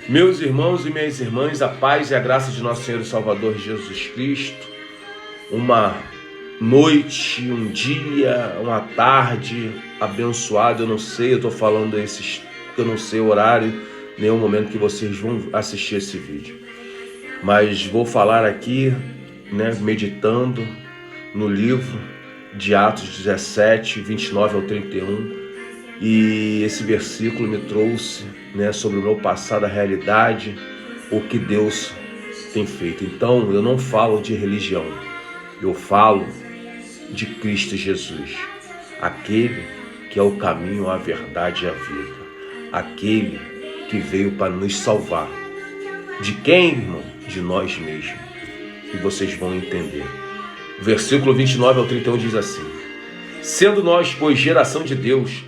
Meus irmãos e minhas irmãs, a paz e a graça de nosso Senhor e Salvador Jesus Cristo. Uma noite, um dia, uma tarde abençoada. Eu não sei, eu estou falando esses, eu não sei o horário, nem o momento que vocês vão assistir esse vídeo. Mas vou falar aqui, meditando no livro de Atos 17, 29 ao 31. E esse versículo me trouxe sobre o meu passado, a realidade, o que Deus tem feito. Então eu não falo de religião, eu falo de Cristo Jesus, aquele que é o caminho, a verdade e a vida, aquele que veio para nos salvar. De quem, irmão? De nós mesmos. E vocês vão entender. O versículo 29 ao 31 diz assim: sendo nós, pois, geração de Deus,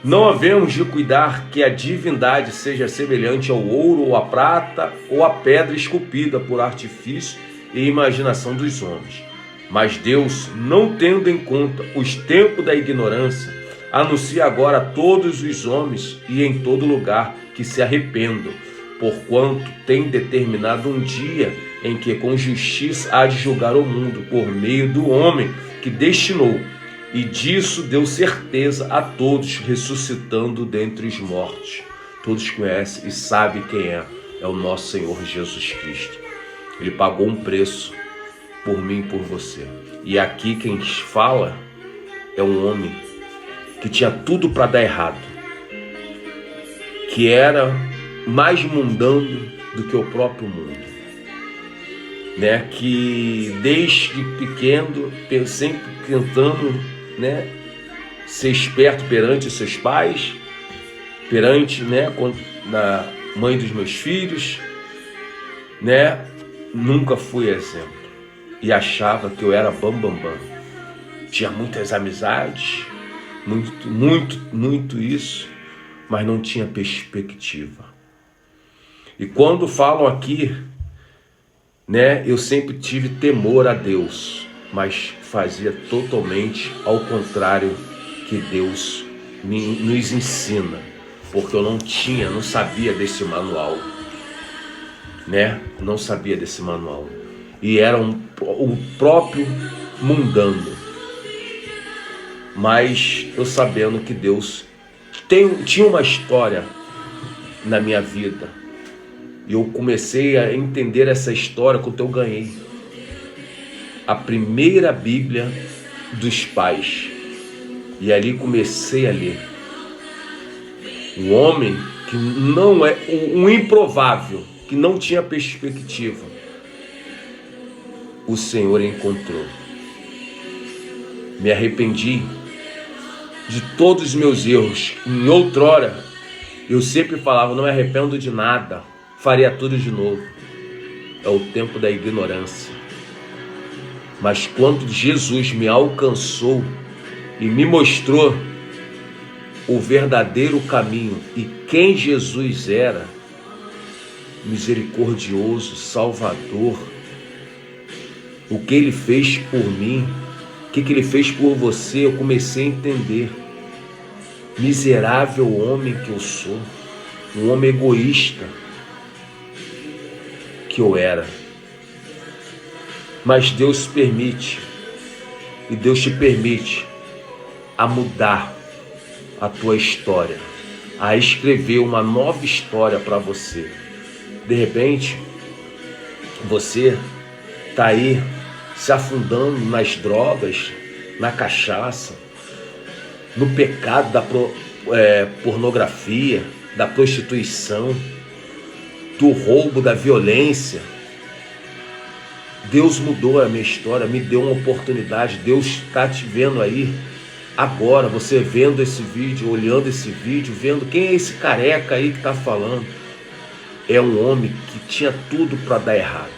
não havemos de cuidar que a divindade seja semelhante ao ouro, ou à prata, ou à pedra esculpida por artifício e imaginação dos homens. Mas Deus, não tendo em conta os tempos da ignorância, anuncia agora a todos os homens e em todo lugar que se arrependam, porquanto tem determinado um dia em que com justiça há de julgar o mundo por meio do homem que destinou. E disso deu certeza a todos, ressuscitando dentre os mortos. Todos conhecem e sabem quem é o nosso Senhor Jesus Cristo. Ele pagou um preço por mim e por você. E aqui quem fala é um homem que tinha tudo para dar errado, que era mais mundano do que o próprio mundo, que desde pequeno, sempre tentando ser esperto perante os seus pais, perante na mãe dos meus filhos, nunca fui exemplo e achava que eu era bambambam. Tinha muitas amizades, muito isso, mas não tinha perspectiva. E quando falam aqui, eu sempre tive temor a Deus, mas fazia totalmente ao contrário que Deus nos ensina, porque eu não sabia desse manual, não sabia desse manual, e era o próprio mundano, mas eu sabendo que Deus tinha uma história na minha vida, e eu comecei a entender essa história quando eu ganhei a primeira Bíblia dos pais, e ali comecei a ler. Um homem que não é um improvável, que não tinha perspectiva, o Senhor encontrou. Me arrependi de todos os meus erros. Em outrora eu sempre falava: não me arrependo de nada, faria tudo de novo. É o tempo da ignorância. Mas quando Jesus me alcançou e me mostrou o verdadeiro caminho e quem Jesus era, misericordioso, Salvador, o que Ele fez por mim, o que Ele fez por você, eu comecei a entender. Miserável homem que eu sou, um homem egoísta que eu era. Mas Deus permite, e Deus te permite a mudar a tua história, a escrever uma nova história para você. De repente, você está aí se afundando nas drogas, na cachaça, no pecado da pornografia, da prostituição, do roubo, da violência. Deus mudou a minha história, me deu uma oportunidade. Deus está te vendo aí agora, você vendo esse vídeo, olhando esse vídeo, vendo quem é esse careca aí que está falando. É um homem que tinha tudo para dar errado,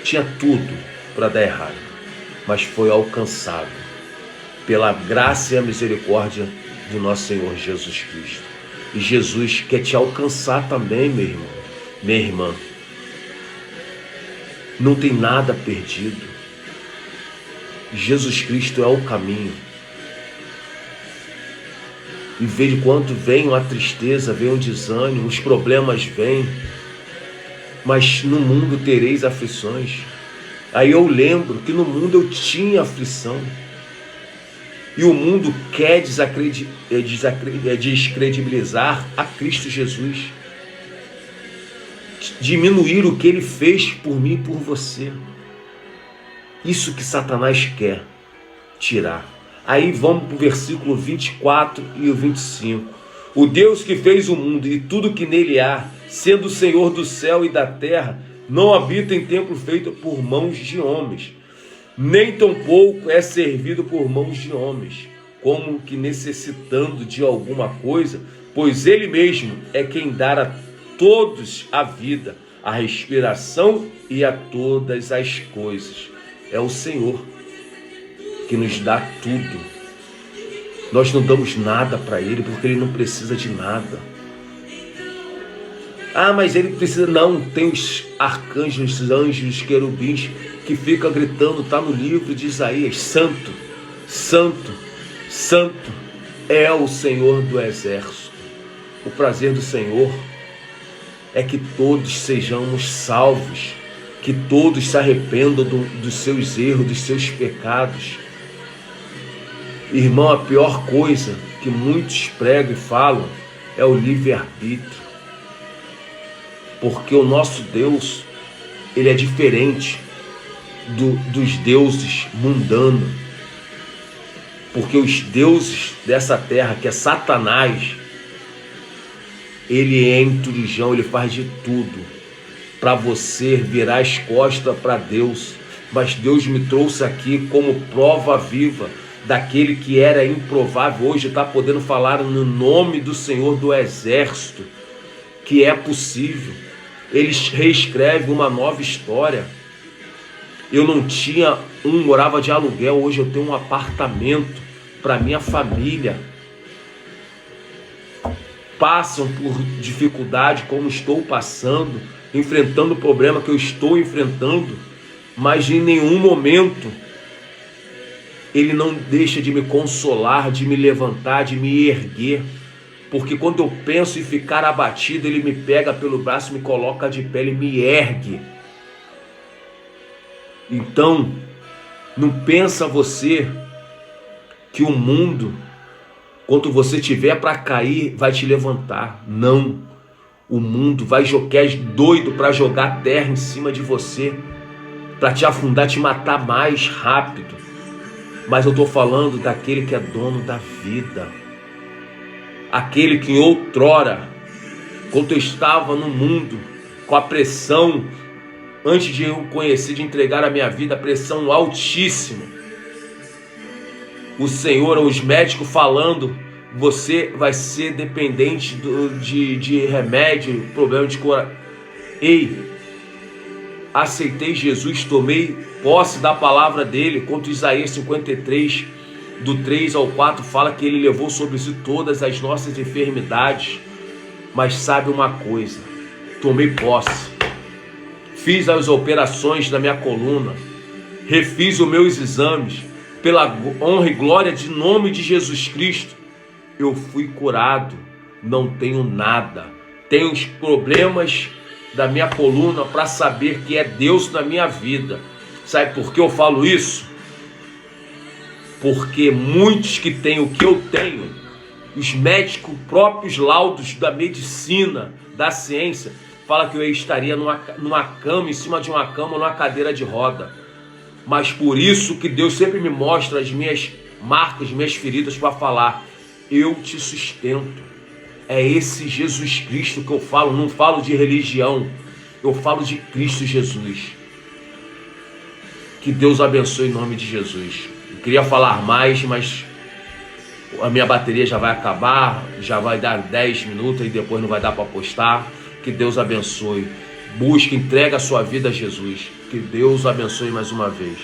tinha tudo para dar errado, mas foi alcançado pela graça e a misericórdia de nosso Senhor Jesus Cristo. E Jesus quer te alcançar também, meu irmão, minha irmã. Não tem nada perdido. Jesus Cristo é o caminho. E vejo quanto vem a tristeza, vem o desânimo, os problemas vêm. Mas no mundo tereis aflições. Aí eu lembro que no mundo eu tinha aflição. E o mundo quer descredibilizar a Cristo Jesus. Diminuir o que Ele fez por mim e por você. Isso que Satanás quer tirar. Aí vamos para o versículo 24 e o 25. O Deus que fez o mundo e tudo que nele há, sendo o Senhor do céu e da terra, não habita em templo feito por mãos de homens, nem tampouco é servido por mãos de homens, como que necessitando de alguma coisa, pois Ele mesmo é quem dá a todos a vida, a respiração e a todas as coisas. É o Senhor que nos dá tudo. Nós não damos nada para Ele, porque Ele não precisa de nada. Ah, mas Ele precisa... Não, tem os arcanjos, os anjos, os querubins, que ficam gritando, está no livro de Isaías, santo, santo, santo é o Senhor do exército. O prazer do Senhor é que todos sejamos salvos, que todos se arrependam dos seus erros, dos seus pecados. Irmão, a pior coisa que muitos pregam e falam é o livre-arbítrio. Porque o nosso Deus, Ele é diferente dos deuses mundanos. Porque os deuses dessa terra, que é Satanás, ele é intrusão, ele faz de tudo para você virar as costas para Deus. Mas Deus me trouxe aqui como prova viva daquele que era improvável. Hoje está podendo falar no nome do Senhor do Exército, que é possível. Ele reescreve uma nova história. Eu não tinha morava de aluguel, hoje eu tenho um apartamento para minha família. Passam por dificuldade como estou passando, enfrentando o problema que eu estou enfrentando, mas em nenhum momento Ele não deixa de me consolar, de me levantar, de me erguer. Porque quando eu penso em ficar abatido, Ele me pega pelo braço, me coloca de pé, Ele me ergue. Então, não pensa você que o mundo, quando você tiver para cair, vai te levantar. Não. O mundo vai jogar doido para jogar terra em cima de você, para te afundar, te matar mais rápido. Mas eu estou falando daquele que é dono da vida. Aquele que outrora, quando eu estava no mundo, com a pressão, antes de eu conhecer, de entregar a minha vida, a pressão altíssima, o Senhor, os médicos falando, você vai ser dependente de remédio, problema de coração. Ei, aceitei Jesus, tomei posse da palavra dele, quanto Isaías 53, do 3 ao 4, fala que Ele levou sobre si todas as nossas enfermidades. Mas sabe uma coisa, tomei posse, fiz as operações da minha coluna, refiz os meus exames, pela honra e glória de nome de Jesus Cristo, eu fui curado, não tenho nada. Tenho os problemas da minha coluna para saber que é Deus na minha vida. Sabe por que eu falo isso? Porque muitos que têm o que eu tenho, os médicos, próprios laudos da medicina, da ciência, falam que eu estaria numa cama, em cima de uma cama, numa cadeira de roda. Mas por isso que Deus sempre me mostra as minhas marcas, minhas feridas, para falar: eu te sustento. É esse Jesus Cristo que eu falo, não falo de religião, eu falo de Cristo Jesus. Que Deus abençoe em nome de Jesus. Eu queria falar mais, mas a minha bateria já vai acabar, já vai dar 10 minutos e depois não vai dar para postar. Que Deus abençoe. Busque, entrega a sua vida a Jesus. Que Deus abençoe mais uma vez.